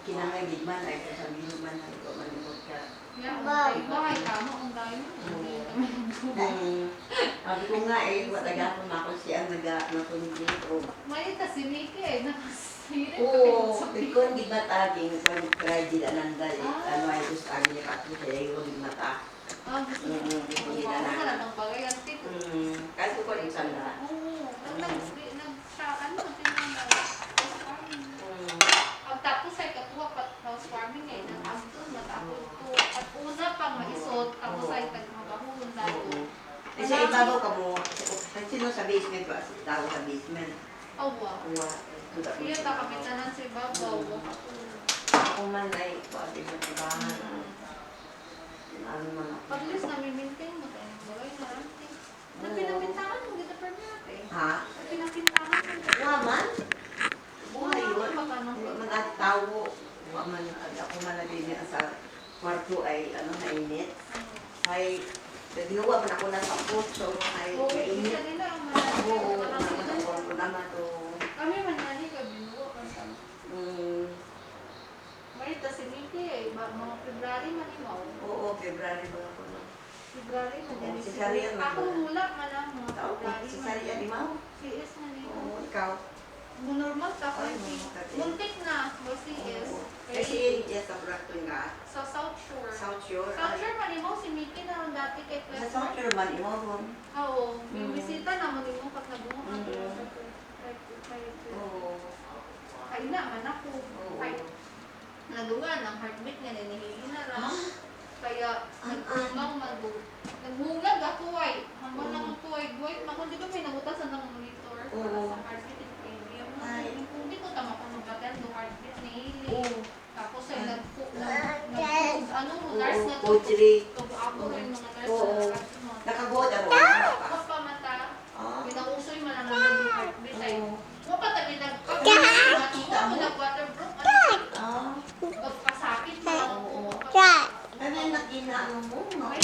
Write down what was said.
kinangay man ay kasabihin man ay ko manimot ka. Bahay kamo ang dahil mo. Sabi ko nga eh, wataga ko mako siya nag-nakundi o. May si Mickey eh, nakasirit. Oo, bigkon di mataging kung credit ananda eh. Ano ay gusto ang niya kato siya yung di mata. Gusto mo. Hindi na na. Wala nang bagay ang tip. Kasi ko rin sanda. Oo. Ano, pagtapos ay katuwa house farming eh, nang-after, matapos to. At una pang maisot, tapos ay tagmabahon dahil. Kasi ibabaw ka mo, sino sa basement ba? Tao sa basement. Awa. Iya, takamitanan si Babaw. Ako man ay, pwede sa tibahan. Ano man ako. At least nami-maintain mo tayo ng bagay na ranting. Nagpinapintahan mo, dito per minute eh. Ha? Nagpinapintahan mo. Waman? Buhay yun. Mag-ati tao. Waman, ako man na din sa kwarto ay ano na init. Ay, ginawa man ako na sa puso. Ay, mainit. Isa nila ang malaki. Oo, naman ko naman to. Kami man nani ka binuwa pa sa. May si Mickey eh, mga February man imaw. Oo, February ba ako na? February man yan. Si Sarian man. Ako hula man lang mga Tao ko, February si man. Sarian, di mo? CS man eh. Oo, ikaw. Normal ka Ay, kasi. makati. Muntik na, mo CS. Kasi yes, sa Brato nga. Sa South Shore. South Shore. South Shore man imaw si Mickey na ron dati kay Sa Plus. South Shore man, imo mo. Oo, yung bisita naman mo pag nabunga ka. Oo. Ay na, man ako. Oo. Ay, nadugan ang heartbeat nga nanihili na lang. Kaya, nagtumaw nagbungag ako ay. Hanggang lang ako ay buhay. Makon, di ba may nabutasan ng monitor para sa heartbeat and premium. Hindi ko tama kung nagbatel do heartbeat ni Hili. Tapos ay ano, nurse na to. Putri. Ako rin mga nurse Oo. na Nakabuhat ako. tapos pa mata, pinausoy man ang naging heartbeat ay. Mo pa tabi nagpapakita mo nag-waterproof. Ah. Pagpasakit mo. Ano yung nakinaano mo? Ay,